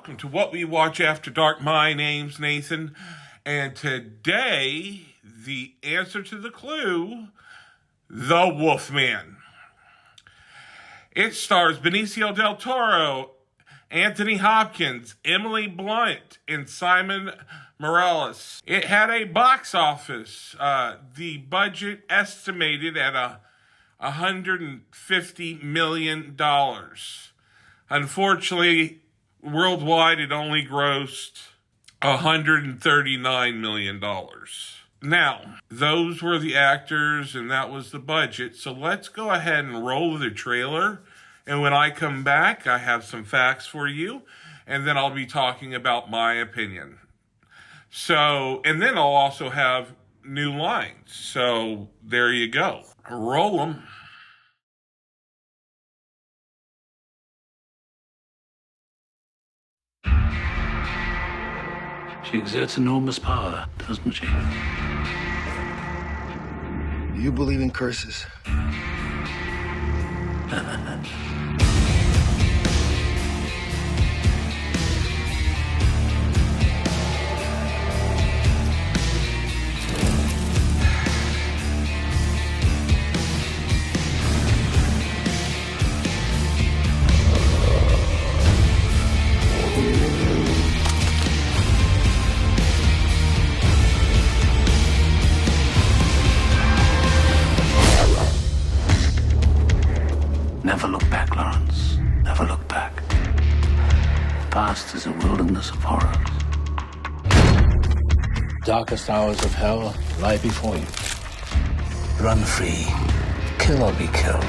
welcome to What We Watch After Dark. My name's Nathan, and today, the answer to the clue, The Wolfman. It stars Benicio del Toro, Anthony Hopkins, Emily Blunt, and Simon Morales. It had a box office, the budget estimated at $150 million. Unfortunately, worldwide, it only grossed $139 million. Now, those were the actors and that was the budget. So let's go ahead and roll the trailer. And when I come back, I have some facts for you. And then I'll be talking about my opinion. So, and then I'll also have new lines. So there you go. Roll them. She exerts enormous power, doesn't she? Do you believe in curses? Never look back, Lawrence. Never look back. The past is a wilderness of horrors. Darkest hours of hell lie before you. Run free. Kill or be killed.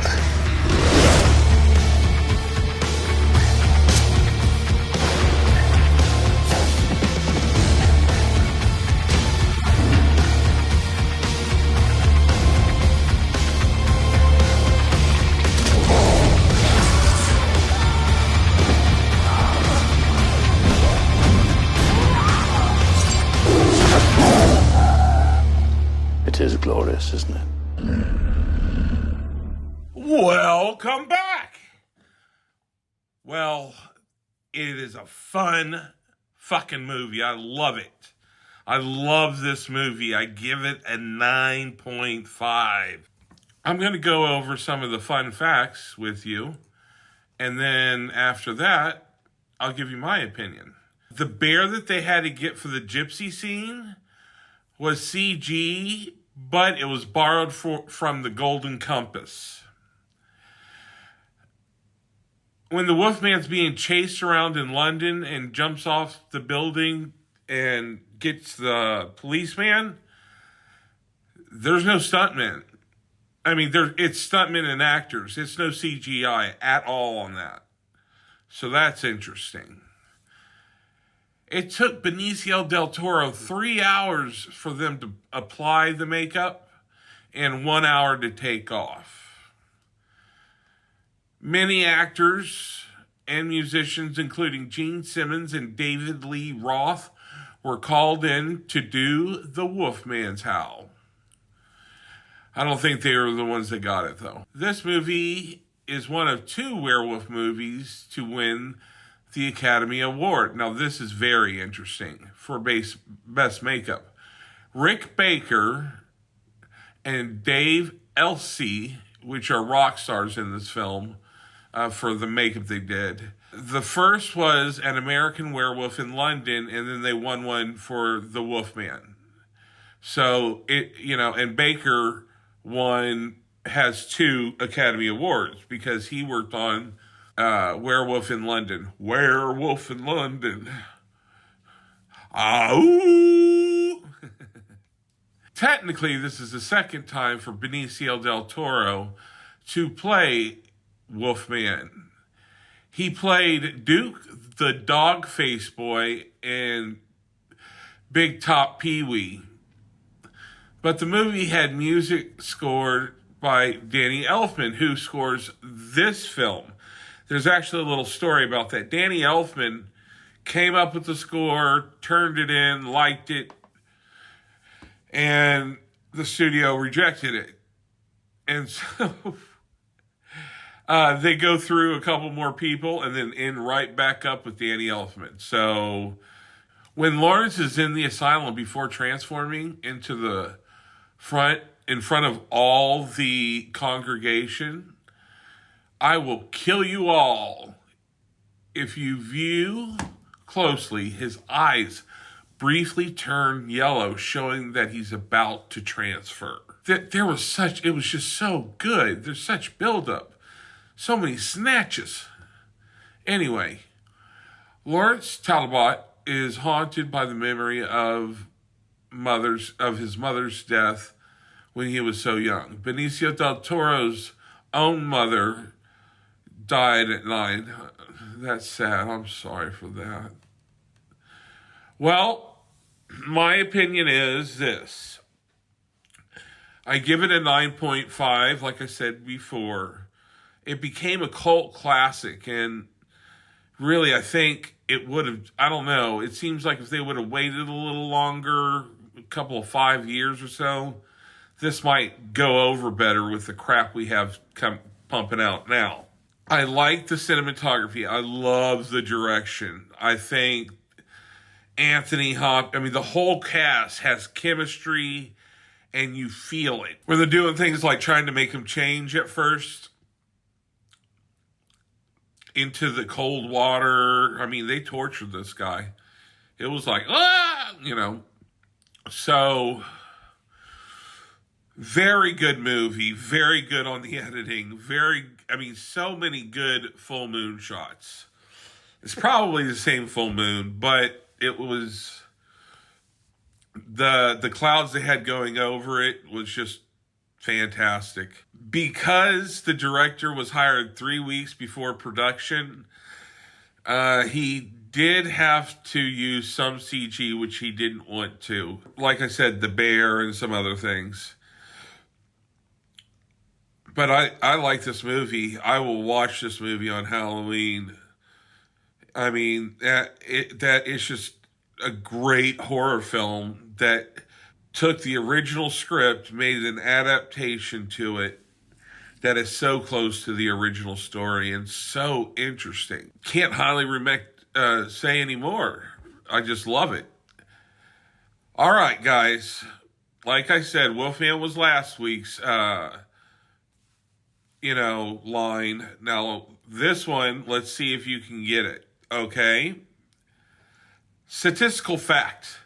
It is glorious, isn't it? Welcome back. Well, it is a fun fucking movie. I love it. I love this movie. I give it a 9.5. I'm going to go over some of the fun facts with you. And then after that, I'll give you my opinion. The bear that they had to get for the gypsy scene was CG, but it was borrowed from the Golden Compass. When the Wolfman's being chased around in London and jumps off the building and gets the policeman, there's no stuntmen. I mean, it's stuntmen and actors. It's no CGI at all on that. So that's interesting. It took Benicio del Toro 3 hours for them to apply the makeup and 1 hour to take off. Many actors and musicians, including Gene Simmons and David Lee Roth, were called in to do the Wolfman's Howl. I don't think they were the ones that got it, though. This movie is one of 2 werewolf movies to win the Academy Award. Now, this is very interesting for best makeup. Rick Baker and Dave Elsey, which are rock stars in this film, for the makeup they did. The first was An American Werewolf in London, and then they won one for The Wolfman. So, and Baker has 2 Academy Awards because he worked on Werewolf in London. Werewolf in London. Ow! Technically, this is the second time for Benicio del Toro to play Wolfman. He played Duke the Dog-Face Boy in Big Top Pee-wee. But the movie had music scored by Danny Elfman, who scores this film. There's actually a little story about that. Danny Elfman came up with the score, turned it in, liked it, and the studio rejected it. And so They go through a couple more people and then end right back up with Danny Elfman. So when Lawrence is in the asylum before transforming into the front, in front of all the congregation, I will kill you all. If you view closely, his eyes briefly turn yellow, showing that he's about to transfer. It was just so good. There's such buildup. So many snatches. Anyway, Lawrence Talbot is haunted by the memory of his mother's death when he was so young. Benicio del Toro's own mother died at 9. That's sad. I'm sorry for that. Well, my opinion is this. I give it a 9.5, like I said before. It became a cult classic, and really, I think it would have, I don't know, it seems like if they would have waited a little longer, a couple of 5 years or so, this might go over better with the crap we have pumping out now. I like the cinematography. I love the direction. I think the whole cast has chemistry, and you feel it. When they're doing things like trying to make him change at first into the cold water. I mean, they tortured this guy. It was like, So, very good movie. Very good on the editing. So many good full moon shots. It's probably the same full moon, but it was the clouds they had going over it was just fantastic. Because the director was hired 3 weeks before production, he did have to use some CG, which he didn't want to. Like I said, the bear and some other things. But I like this movie. I will watch this movie on Halloween. I mean, that is just a great horror film that took the original script, made an adaptation to it that is so close to the original story and so interesting. Can't highly say anymore. I just love it. All right, guys. Like I said, Wolfman was last week's, line. Now, this one, let's see if you can get it. Okay? Statistical fact.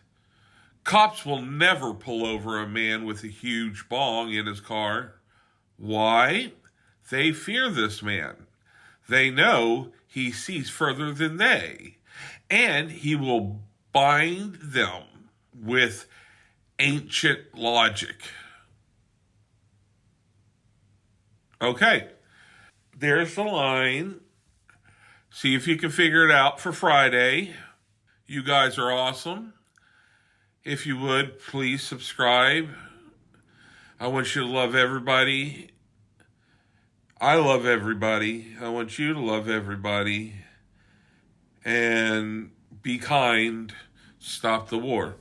Cops will never pull over a man with a huge bong in his car. Why? They fear this man. They know he sees further than they, and he will bind them with ancient logic. Okay, there's the line. See if you can figure it out for Friday. You guys are awesome. If you would, please subscribe. I want you to love everybody. I love everybody. I want you to love everybody. And be kind. Stop the war.